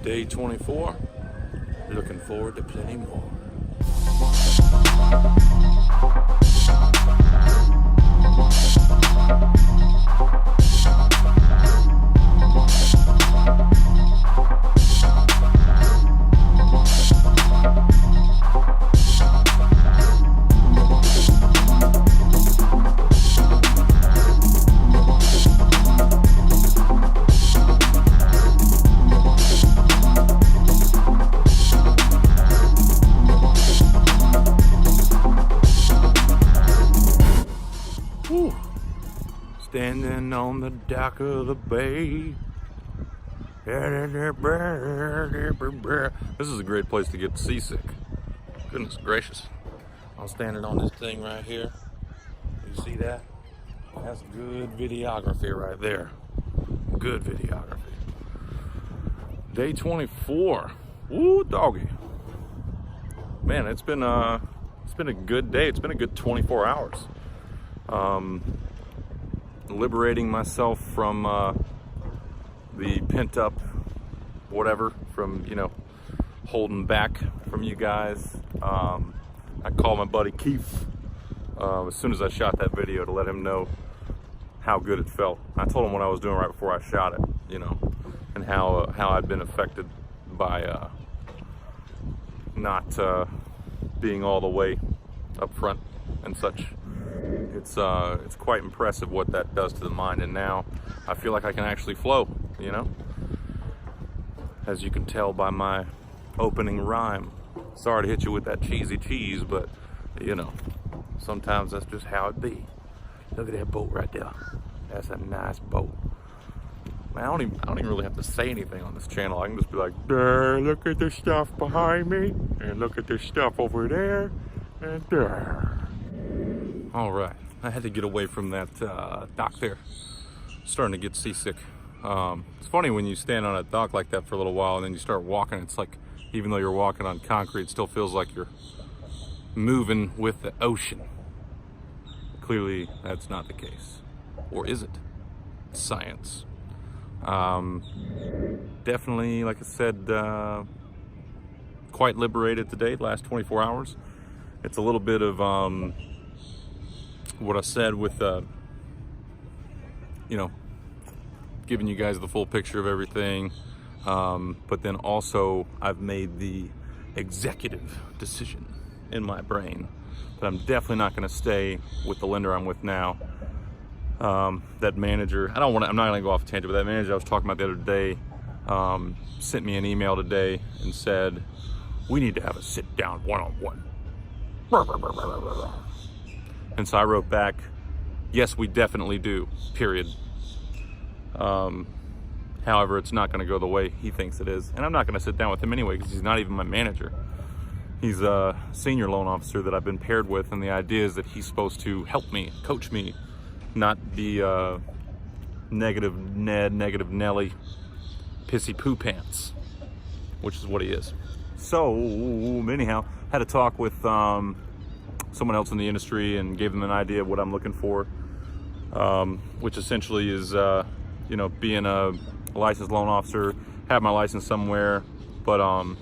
Day 24, looking forward to plenty more. Whew. Standing on the dock of the bay. This is a great place to get seasick. Goodness gracious. I'm standing on this thing right here. You see that? That's good videography right there. Good videography. Day 24. Woo, doggy. Man, it's been a good day. It's been a good 24 hours. Liberating myself from the pent up whatever, from holding back from you guys. I called my buddy Keith as soon as I shot that video to let him know how good it felt. I told him what I was doing right before I shot it, and how I'd been affected by not being all the way up front and such. It's quite impressive what that does to the mind, and now I feel like I can actually flow, as you can tell by my opening rhyme. Sorry to hit you with that cheesy cheese, but sometimes that's just how it be. Look at that boat right there. That's a nice boat. Man, I don't even really have to say anything on this channel. I can just be like, there, look at the stuff behind me, and look at this stuff over there, and there. All right, I had to get away from that dock there. Starting to get seasick. It's funny when you stand on a dock like that for a little while and then you start walking, it's like, even though you're walking on concrete, it still feels like you're moving with the ocean. Clearly, that's not the case. Or is it? Science. Definitely, like I said, quite liberated today, last 24 hours. It's a little bit of what I said with, giving you guys the full picture of everything. But then also I've made the executive decision in my brain that I'm definitely not going to stay with the lender I'm with now. That manager, I'm not going to go off a tangent, but that manager I was talking about the other day sent me an email today and said, we need to have a sit down one-on-one. And so I wrote back, yes, we definitely do, period. However, it's not going to go the way he thinks it is. And I'm not going to sit down with him anyway, because he's not even my manager. He's a senior loan officer that I've been paired with, and the idea is that he's supposed to help me, coach me, not be negative Ned, negative Nelly, pissy poo pants, which is what he is. So, anyhow, had a talk with someone else in the industry and gave them an idea of what I'm looking for, which essentially is, being a licensed loan officer, have my license somewhere, but, I'm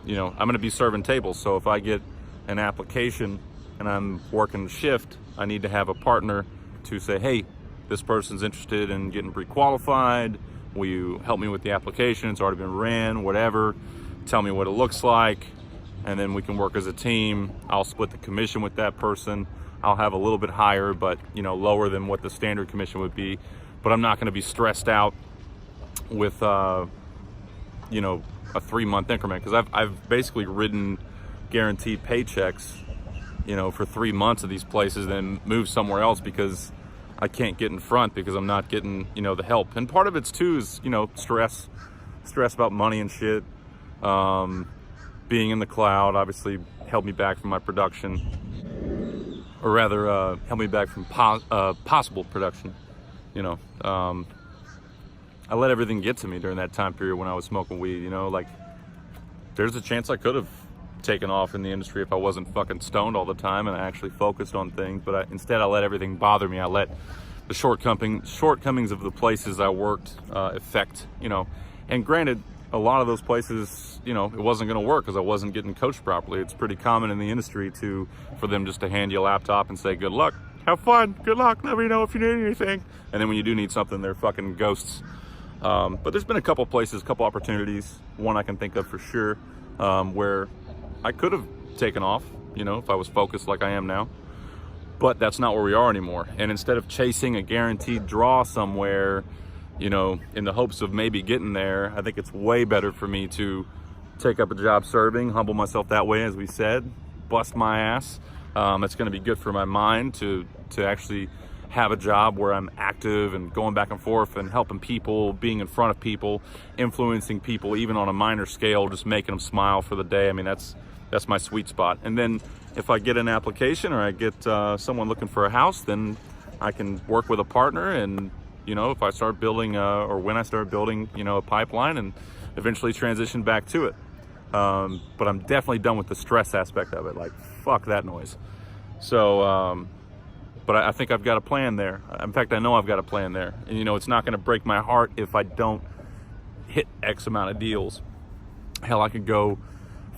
going to be serving tables. So if I get an application and I'm working shift, I need to have a partner to say, hey, this person's interested in getting pre-qualified. Will you help me with the application? It's already been ran, whatever. Tell me what it looks like. And then we can work as a team. I'll split the commission with that person. I'll have a little bit higher, but lower than what the standard commission would be. But I'm not going to be stressed out with a 3-month increment, because I've basically written guaranteed paychecks, for 3 months of these places, then move somewhere else because I can't get in front because I'm not getting the help. And part of it's too is stress about money and shit. Being in the cloud obviously held me back from my production, or rather held me back from possible production. I let everything get to me during that time period when I was smoking weed. Like, there's a chance I could have taken off in the industry if I wasn't fucking stoned all the time and I actually focused on things. But instead I let everything bother me. I let the shortcomings of the places I worked affect, and granted, a lot of those places, you know, it wasn't going to work because I wasn't getting coached properly. It's pretty common in the industry for them just to hand you a laptop and say, good luck, have fun, good luck, let me know if you need anything. And then when you do need something, they're fucking ghosts. But there's been a couple places, couple opportunities, one I can think of for sure, where I could have taken off, you know, if I was focused like I am now. But that's not where we are anymore. And instead of chasing a guaranteed draw somewhere, you know, in the hopes of maybe getting there, I think it's way better for me to take up a job serving, humble myself that way, as we said, bust my ass. It's going to be good for my mind to actually have a job where I'm active and going back and forth and helping people, being in front of people, influencing people, even on a minor scale, just making them smile for the day. I mean, that's my sweet spot. And then if I get an application or I get someone looking for a house, then I can work with a partner, and you know, if I start building or when I start building, you know, a pipeline, and eventually transition back to it. But I'm definitely done with the stress aspect of it. Like, fuck that noise. So, but I think I've got a plan there. In fact, I know I've got a plan there. And you know, it's not going to break my heart if I don't hit X amount of deals. Hell, I could go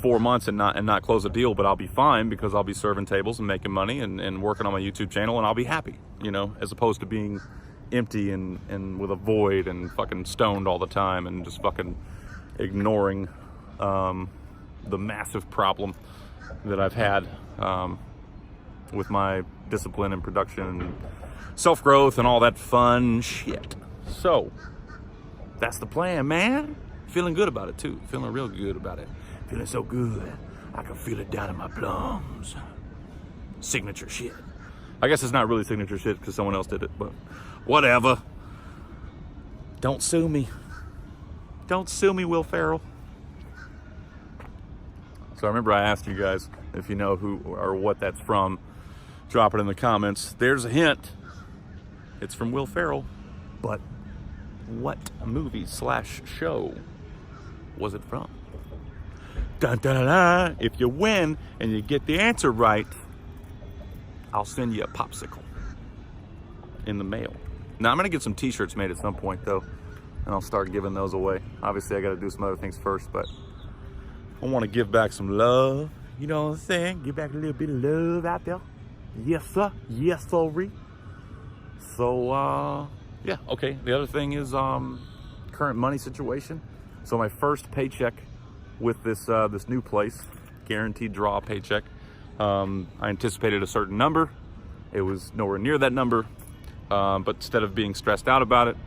4 months and not close a deal, but I'll be fine because I'll be serving tables and making money and working on my YouTube channel, and I'll be happy, you know, as opposed to being empty and with a void and fucking stoned all the time and just fucking ignoring the massive problem that I've had with my discipline and production and self-growth and all that fun shit. So that's the plan, man. Feeling good about it too. Feeling real good about it. Feeling so good, I can feel it down in my plums. Signature shit. I guess it's not really signature shit because someone else did it, but whatever. Don't sue me. Don't sue me, Will Ferrell. So I remember I asked you guys if you know who or what that's from. Drop it in the comments. There's a hint. It's from Will Ferrell. But what movie / show was it from? Dun, dun, dun, dun. If you win and you get the answer right, I'll send you a popsicle in the mail. Now, I'm going to get some t-shirts made at some point, though, and I'll start giving those away. Obviously, I got to do some other things first, but I want to give back some love. You know what I'm saying? Give back a little bit of love out there. Yes, sir. Yes, sorry. So, yeah, okay. The other thing is current money situation. So my first paycheck with this new place, guaranteed draw paycheck, I anticipated a certain number. It was nowhere near that number. But instead of being stressed out about it,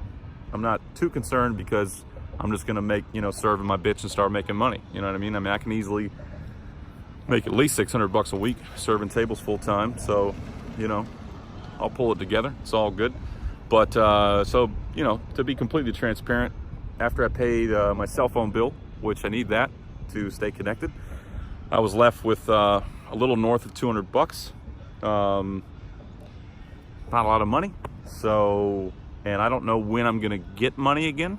I'm not too concerned because I'm just gonna make, you know, serving my bitch and start making money. You know what I mean? I mean, I can easily make at least $600 a week serving tables full time. So, you know, I'll pull it together. It's all good. But so, you know, to be completely transparent, after I paid my cell phone bill, which I need that to stay connected, I was left with a little north of $200. Not a lot of money. So, and I don't know when I'm gonna get money again.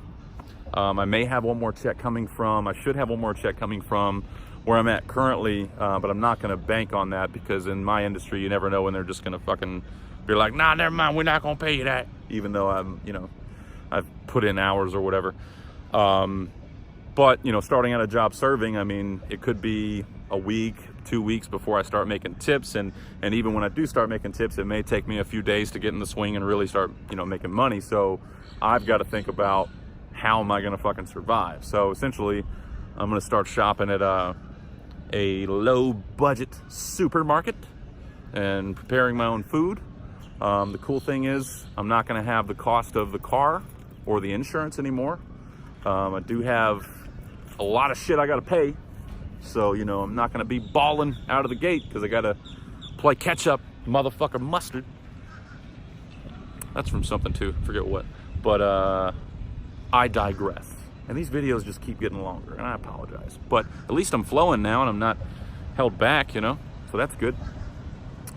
I may have one more check coming from, I should have one more check coming from where I'm at currently, but I'm not gonna bank on that because in my industry, you never know when they're just gonna fucking be like, nah, never mind, we're not gonna pay you that. Even though I'm, you know, I've put in hours or whatever. But, you know, starting out a job serving, I mean, it could be a week, 2 weeks before I start making tips. And even when I do start making tips, it may take me a few days to get in the swing and really start, you know, making money. So I've got to think about how am I going to fucking survive? So essentially, I'm going to start shopping at a low budget supermarket and preparing my own food. The cool thing is I'm not going to have the cost of the car or the insurance anymore. I do have a lot of shit I got to pay. So, you know, I'm not going to be balling out of the gate because I got to play catch up, motherfucker mustard. That's from something too, forget what. But I digress. And these videos just keep getting longer, and I apologize. But at least I'm flowing now and I'm not held back, you know? So that's good.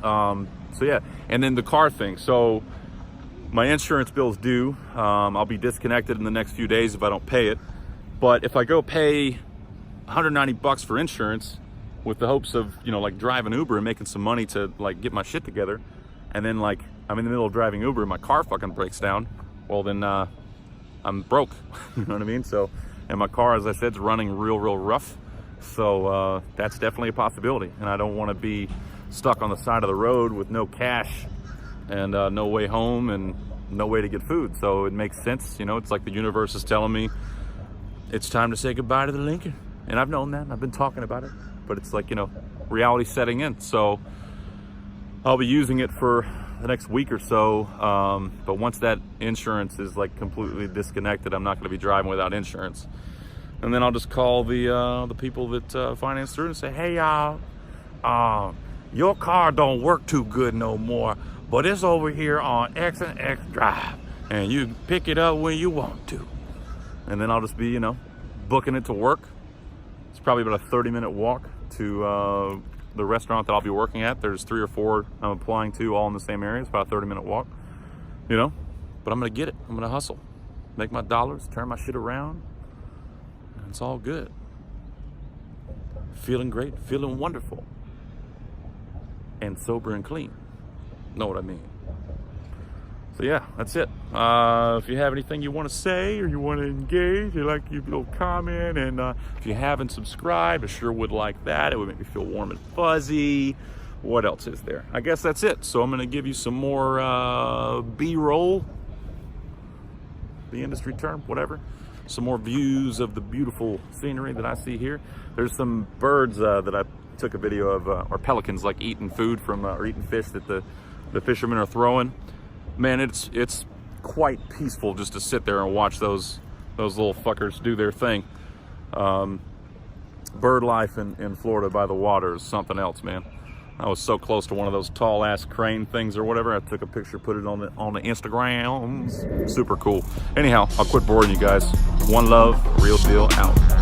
So yeah, and then the car thing. So my insurance bill's due. I'll be disconnected in the next few days if I don't pay it. But if I go pay $190 for insurance with the hopes of, you know, like driving Uber and making some money to like get my shit together, and then like I'm in the middle of driving Uber and my car fucking breaks down, well then I'm broke. You know what I mean? So And my car, as I said, is running real rough. So that's definitely a possibility. And I don't want to be stuck on the side of the road with no cash and no way home and no way to get food. So it makes sense, you know, it's like the universe is telling me it's time to say goodbye to the Lincoln. And I've known that, I've been talking about it, but it's like, you know, reality setting in. So I'll be using it for the next week or so. But once that insurance is like completely disconnected, I'm not gonna be driving without insurance. And then I'll just call the people that finance through and say, hey y'all, your car don't work too good no more, but it's over here on X and X Drive, and you can pick it up when you want to. And then I'll just be, you know, booking it to work. It's probably about a 30-minute walk to the restaurant that I'll be working at. There's 3 or 4 I'm applying to, all in the same area. It's about a 30-minute walk, you know, but I'm gonna get it. I'm gonna hustle, make my dollars, turn my shit around, and it's all good. Feeling great, feeling wonderful, and sober and clean. Know what I mean? So yeah, that's it. If you have anything you want to say or you want to engage, you like your little comment, and if you haven't subscribed, I sure would like that. It would make me feel warm and fuzzy. What else is there? I guess that's it. So I'm going to give you some more B-roll, the industry term, whatever. Some more views of the beautiful scenery that I see here. There's some birds that I took a video of, or pelicans, like eating food from, or eating fish that the fishermen are throwing. Man, it's quite peaceful just to sit there and watch those little fuckers do their thing. Bird life in Florida by the water is something else, man. I was so close to one of those tall ass crane things or whatever. I took a picture, put it on the Instagram. Super cool. Anyhow, I'll quit boring you guys. One love, real deal out.